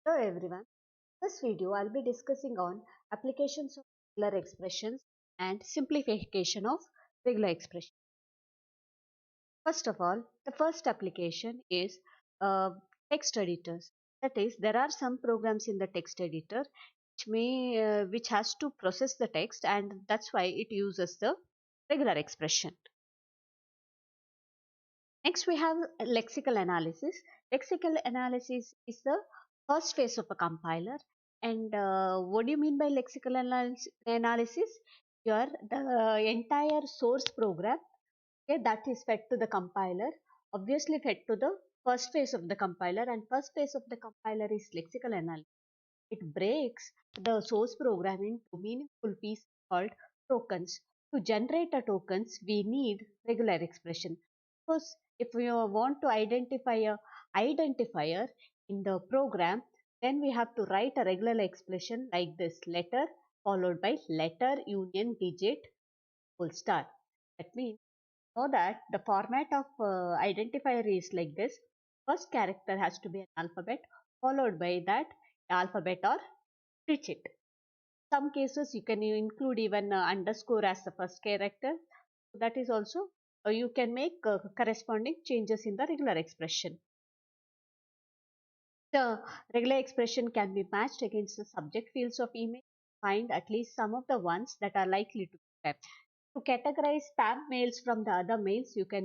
Hello everyone. In this video I'll be discussing on applications of regular expressions and simplification of regular expression. First of all, the first application is text editors. That is, there are some programs in the text editor which has to process the text, and that's why it uses the regular expression. Next, we have lexical analysis. Lexical analysis is the first phase of a compiler. And what do you mean by lexical analysis? Here, the entire source program, okay, that is fed to the compiler, obviously fed to the first phase of the compiler, and first phase of the compiler is lexical analysis. It breaks the source program into meaningful pieces called tokens. To generate a tokens, we need regular expression. Suppose if we want to identify a identifier in the program, then we have to write a regular expression like this: letter followed by letter union digit full star. That means know that the format of identifier is like this. First character has to be an alphabet, followed by that alphabet or digit. Some cases you can include even underscore as the first character. That is also you can make corresponding changes in the regular expression. The regular expression can be matched against the subject fields of image. Find at least some of the ones that are likely to be kept. To categorize spam mails from the other mails, you can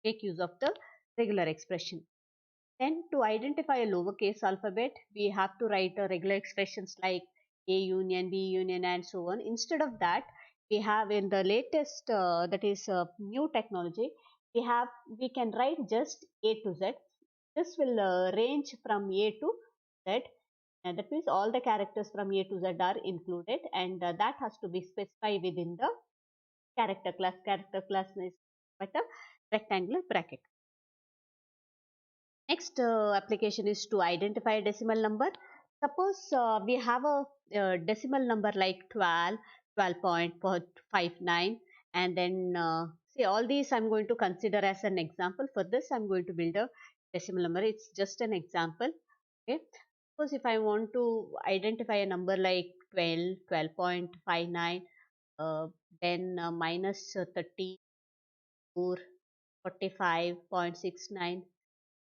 make use of the regular expression. Then to identify a lowercase alphabet, we have to write regular expressions like A union, B union, and so on. Instead of that, we have in the latest that is new technology, we can write just A to Z. This will range from A to Z, and that means all the characters from A to Z are included, and that has to be specified within the character class. Character class is but a rectangular bracket. Next application is to identify a decimal number. Suppose we have a decimal number like 12, 12.59, and then see, all these I'm going to consider as an example. For this I'm going to build a decimal number. It's just an example. Okay. Suppose if I want to identify a number like 12, 12.59, then minus 34, 45.69,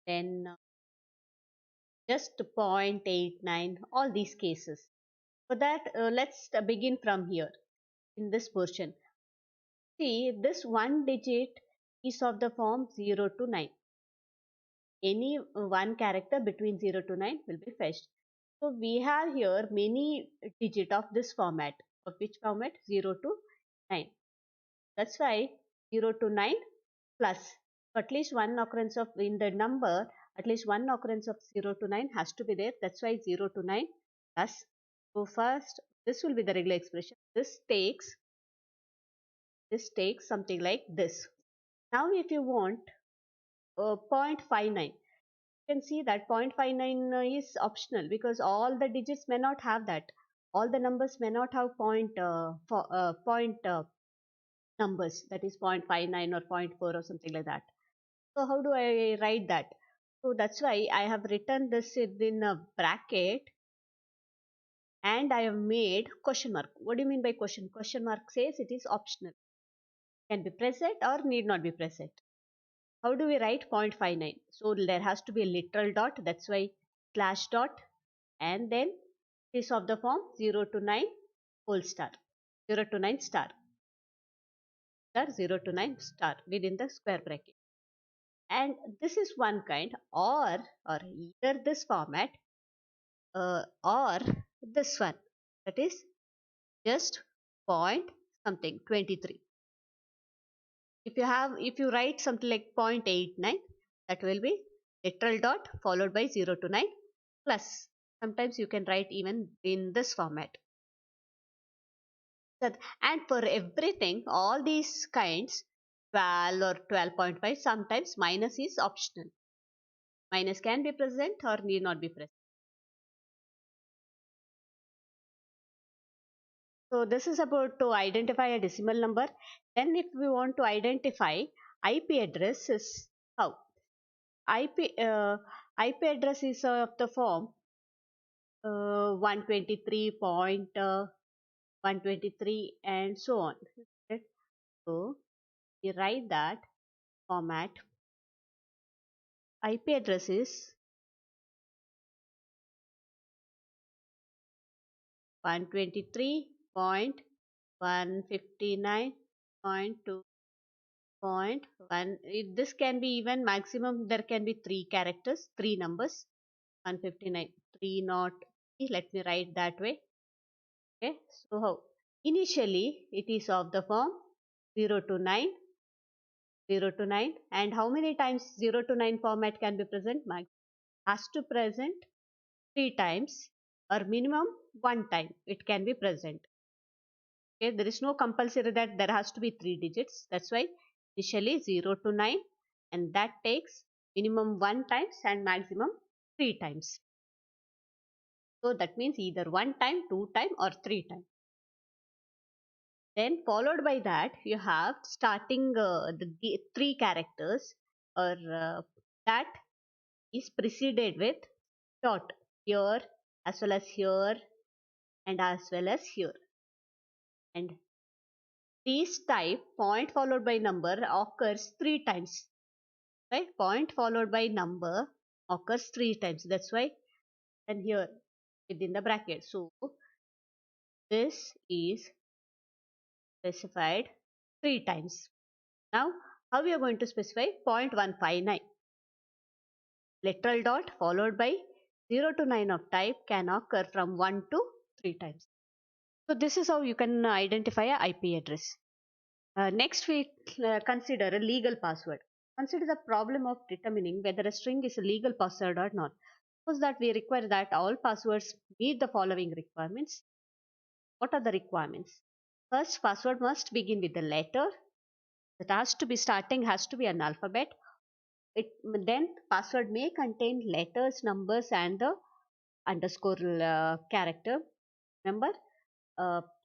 then just 0.89, all these cases. For that, let's begin from here in this portion. See, this one digit is of the form 0 to 9. Any one character between 0 to 9 will be fetched. So we have here many digit of this format. Of which format? 0 to 9. That's why 0 to 9 plus. At least one occurrence of in the number, at least one occurrence of 0 to 9 has to be there. That's why 0 to 9 plus. So first, this will be the regular expression. This takes something like this. Now if you want 0.59, you can see that 0.59 is optional because all the digits may not have that. All the numbers may not have point numbers, that is 0.59 or zero point 0.4 or something like that. So how do I write that? So that's why I have written this in a bracket and I have made question mark. What do you mean by question? Question mark says it is optional. Can be present or need not be present. How do we write 0.59? So there has to be a literal dot. That's why slash dot, and then is of the form 0 to 9 whole star. 0 to 9 star. Star 0 to 9 star within the square bracket. And this is one kind, or either this format or this one, that is just point something 23. If you write something like 0.89, that will be literal dot followed by 0 to 9 plus. Sometimes you can write even in this format. And for everything, all these kinds, 12 or 12.5, sometimes minus is optional. Minus can be present or need not be present. So this is about to identify a decimal number. Then if we want to identify IP address is how? IP address is of the form 123.123 and so on. Okay. So we write that format. IP address is 123.159.2.1. This can be even maximum. There can be 3 characters, 3 numbers. 159, 3 not. Let me write that way. Okay. So how? Initially it is of the form 0 to 9, 0 to 9, and how many times 0 to 9 format can be present? Max has to present 3 times or minimum 1 time it can be present. Okay, there is no compulsory that there has to be 3 digits. That's why initially 0 to 9, and that takes minimum 1 times and maximum 3 times. So that means either 1 time, 2 time or 3 time. Then followed by that you have starting the 3 characters or that is preceded with dot here as well as here and as well as here. And this type point followed by number occurs 3 times. Right? Point followed by number occurs 3 times. That's why and here within the bracket. So this is specified 3 times. Now how we are going to specify 0.159. Literal dot followed by 0 to 9 of type can occur from 1 to 3 times. So this is how you can identify a IP address. Next we consider a legal password. Consider the problem of determining whether a string is a legal password or not. Suppose that we require that all passwords meet the following requirements. What are the requirements? First, password must begin with a letter. That has to be starting has to be an alphabet. Then password may contain letters, numbers and the underscore character. Remember,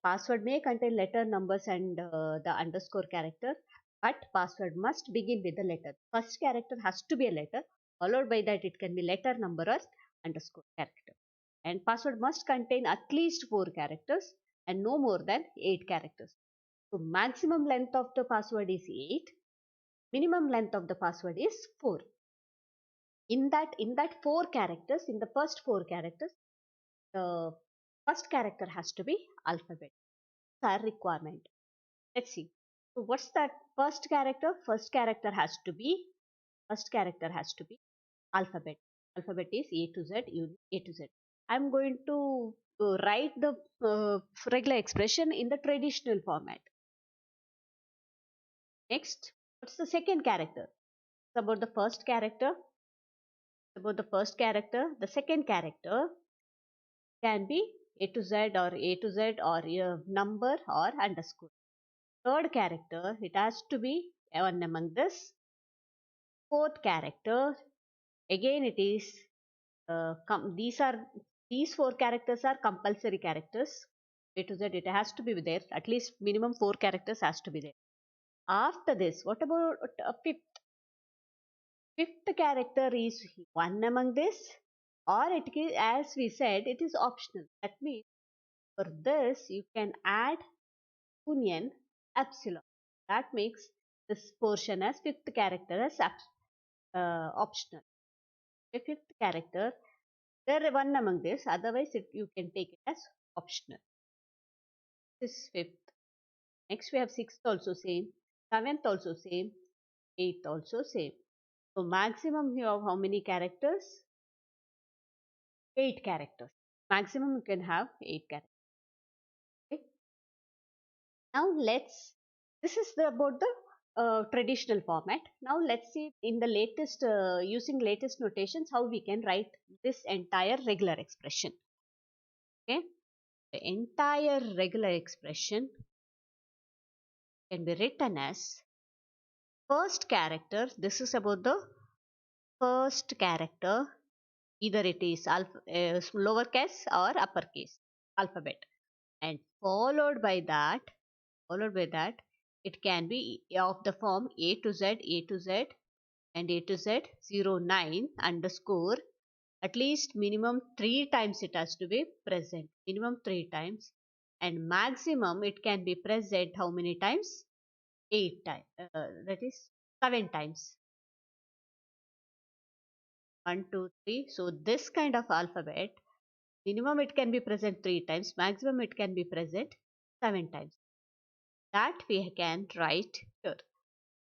password may contain letter, numbers and the underscore character, but password must begin with the letter. First character has to be a letter, followed by that it can be letter, number or underscore character. And password must contain at least 4 characters and no more than 8 characters. So maximum length of the password is 8, minimum length of the password is 4. In that 4 characters, in the first 4 characters, the first character has to be alphabet. That's our requirement. Let's see. So what's that first character? First character has to be alphabet. Alphabet is A to Z, A to Z. I'm going to write the regular expression in the traditional format. Next, what's the second character? It's about the first character. The second character can be A to Z or a number or underscore. Third character, it has to be one among this. Fourth character, again it is these 4 characters are compulsory characters. A to Z, it has to be there. At least minimum 4 characters has to be there. After this, what about fifth? Fifth character is one among this, or it is, as we said, it is optional. That means for this you can add union epsilon. That makes this portion as fifth character as optional. A fifth character, there are one among this, otherwise you can take it as optional. This is fifth. Next we have sixth also same, seventh also same, eighth also same. So maximum you have how many characters? 8 characters. Maximum you can have 8 characters. Okay. Now this is about the traditional format. Now let's see in the latest, using latest notations, how we can write this entire regular expression. Okay. The entire regular expression can be written as first character. This is about the first character. Either it is lowercase or uppercase alphabet, and followed by that it can be of the form A to Z and A to Z 09 underscore At least minimum 3 times it has to be present. Minimum 3 times. And maximum it can be present how many times? 8 times. That is 7 times. 1, 2, 3. So this kind of alphabet, minimum it can be present 3 times, maximum it can be present 7 times. That we can write here.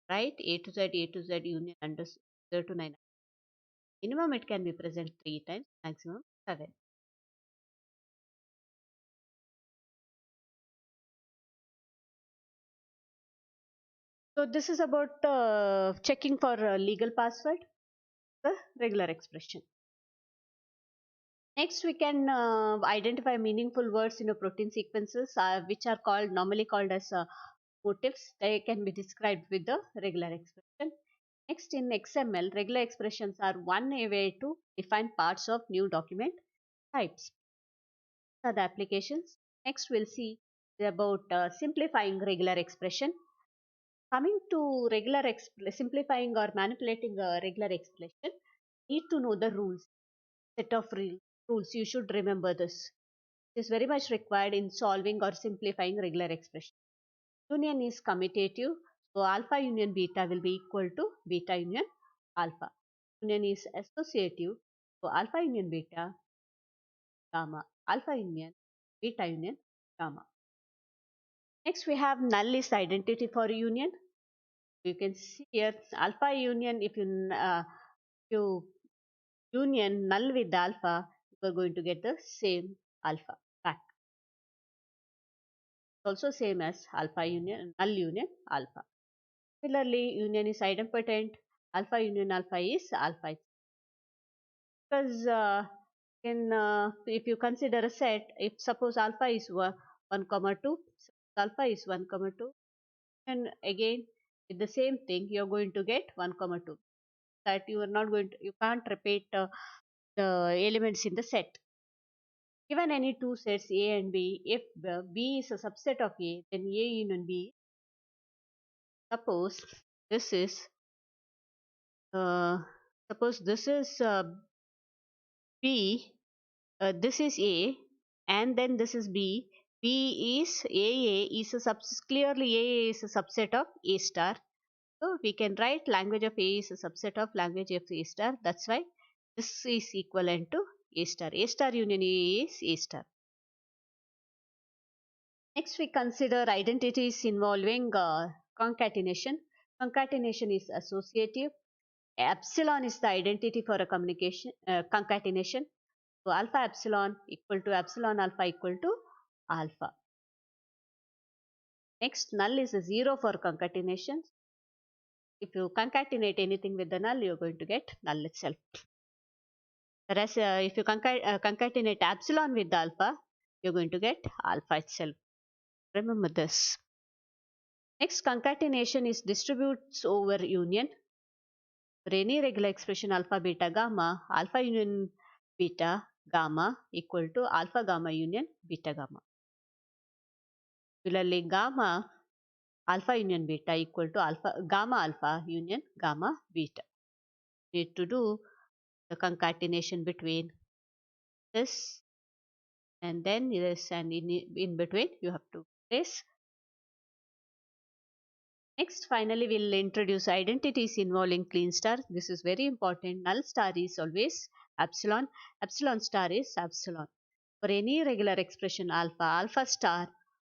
Right? A to Z, A to Z union under 0 to 9. Minimum it can be present 3 times, maximum 7. So this is about checking for legal password, the regular expression. Next, we can identify meaningful words in a protein sequences, which are called normally called as motifs. They can be described with the regular expression. Next, in XML, regular expressions are one way to define parts of new document types. These are the applications. Next, we'll see about simplifying regular expression. Coming to simplifying or manipulating a regular expression, need to know the rules. Set of rules. You should remember this. It is very much required in solving or simplifying regular expression. Union is commutative, so alpha union beta will be equal to beta union alpha. Union is associative, so alpha union beta gamma, alpha union beta union gamma. Next we have null is identity for union. You can see here alpha union, if you union null with alpha, you are going to get the same alpha back. Also same as alpha union, null union alpha. Similarly, union is idempotent. Alpha union alpha is alpha. Because if you consider a set, if suppose alpha is 1 comma 2, alpha is 1 comma 2, and again with the same thing you are going to get 1 comma 2. That you are not going to, you can't repeat the elements in the set. Given any two sets A and B, if B is a subset of A, then A union B. Suppose this is uh, suppose this is B, this is A, and then this is B. B is AA is a clearly AA is a subset of A star. So we can write language of A is a subset of language of A star. That's why this is equivalent to A star. A star union A is A star. Next, we consider identities involving concatenation. Concatenation is associative. Epsilon is the identity for a concatenation. So alpha epsilon equal to epsilon alpha equal to alpha. Next, null is a 0 for concatenation. If you concatenate anything with the null, you're going to get null itself. Whereas if you concatenate epsilon with alpha, you're going to get alpha itself. Remember this. Next, concatenation is distributes over union. For any regular expression alpha beta gamma, alpha union beta gamma equal to alpha gamma union beta gamma. Similarly, gamma alpha union beta equal to gamma alpha union gamma beta. Need to do the concatenation between this and then this, and in between you have to place. Next, finally, we'll introduce identities involving clean star. This is very important. Null star is always epsilon. Epsilon star is epsilon. For any regular expression alpha, alpha star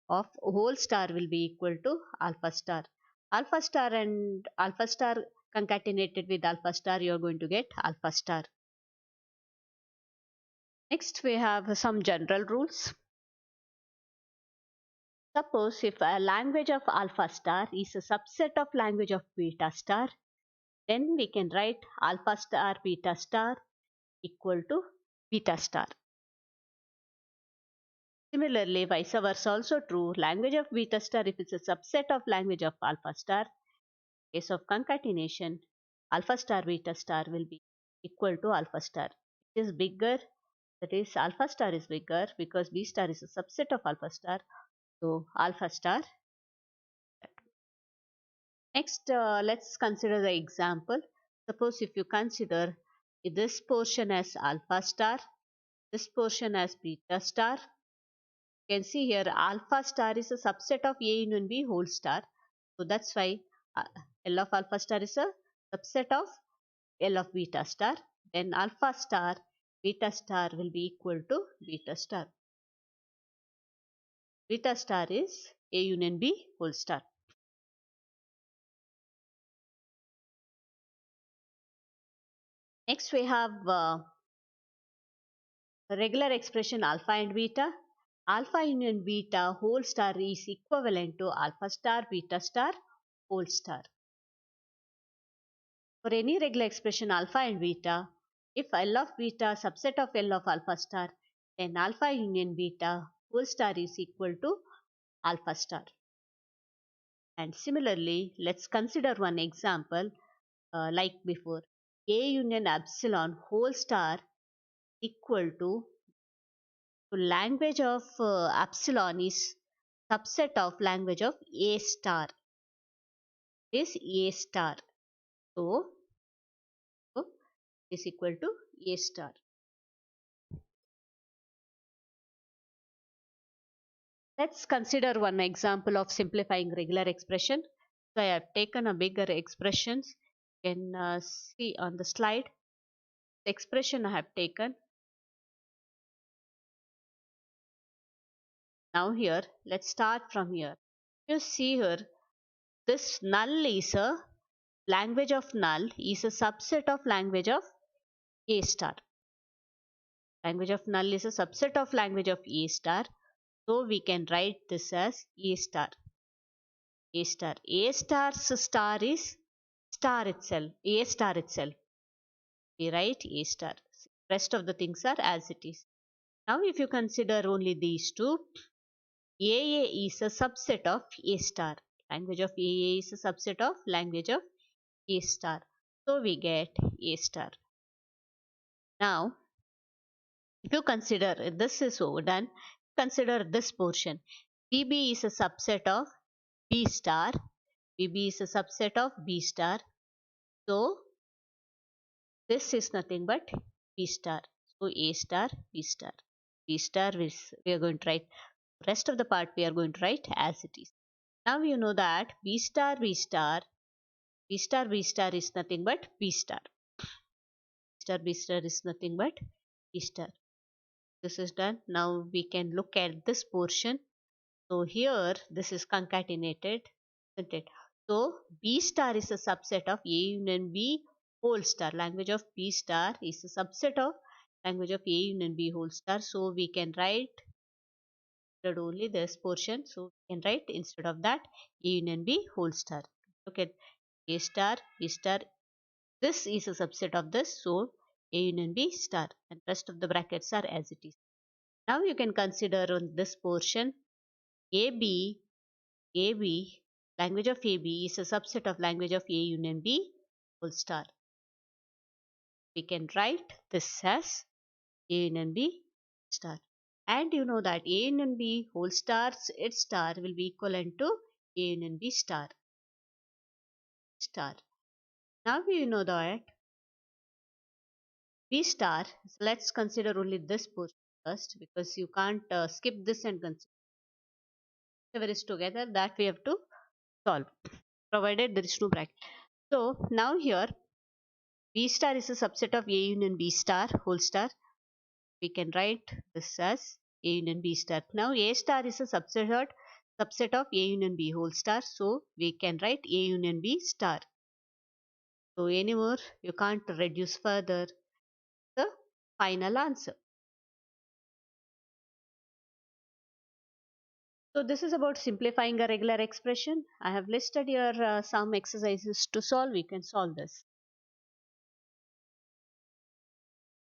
of whole star will be equal to alpha star. Alpha star and alpha star concatenated with alpha star, you are going to get alpha star. Next, we have some general rules. Suppose if a language of alpha star is a subset of language of beta star, then we can write alpha star beta star equal to beta star. Similarly, vice versa also true. Language of beta star, if it's a subset of language of alpha star, case of concatenation, alpha star beta star will be equal to alpha star. It is bigger, that is alpha star is bigger because B star is a subset of alpha star. So alpha star. Next, let's consider the example. Suppose if you consider this portion as alpha star, this portion as beta star. You can see here alpha star is a subset of A union B whole star. So that's why uh, L of alpha star is a subset of L of beta star. Then alpha star, beta star will be equal to beta star. Beta star is A union B whole star. Next we have regular expression alpha and beta. Alpha union beta whole star is equivalent to alpha star beta star whole star. For any regular expression alpha and beta, if L of beta subset of L of alpha star, then alpha union beta whole star is equal to alpha star. And similarly, let's consider one example like before. A union epsilon whole star equal to language of epsilon is subset of language of A star is A star. So is equal to A star. Let's consider one example of simplifying regular expression. So I have taken a bigger expressions. You can see on the slide the expression I have taken. Now here, let's start from here. You see here, this null is a language of null is a subset of language of A star. Language of null is a subset of language of A star. So we can write this as A star. A star. A star's star is star itself. A star itself. We write A star. Rest of the things are as it is. Now if you consider only these two, AA is a subset of A star. Language of AA is a subset of language of A star. So we get A star. Now if you consider this is done, consider this portion. BB is a subset of B star. BB is a subset of B star. So this is nothing but B star. So A star, B star. B star is we are going to write rest of the part we are going to write as it is. Now you know that B star, B star, B star, B star is nothing but B star. B star, B star is nothing but B star. This is done. Now we can look at this portion. So here this is concatenated, isn't it? So B star is a subset of A union B whole star. Language of B star is a subset of language of A union B whole star. So we can write only this portion. So we can write instead of that A union B whole star. Look at A star, B star. This is a subset of this. So A union B star and rest of the brackets are as it is. Now you can consider on this portion AB language of AB is a subset of language of A union B whole star. We can write this as A union B star. And you know that A union B whole stars its star will be equivalent to A union B star. Now you know that B star, so let's consider only this portion first because you can't skip this and consider whatever is together that we have to solve provided there is no bracket. So now here B star is a subset of A union B star whole star. We can write this as A union B star. Now A star is a subset of A union B whole star. So we can write A union B star. So anymore you can't reduce further the final answer. So this is about simplifying a regular expression. I have listed here some exercises to solve. We can solve this.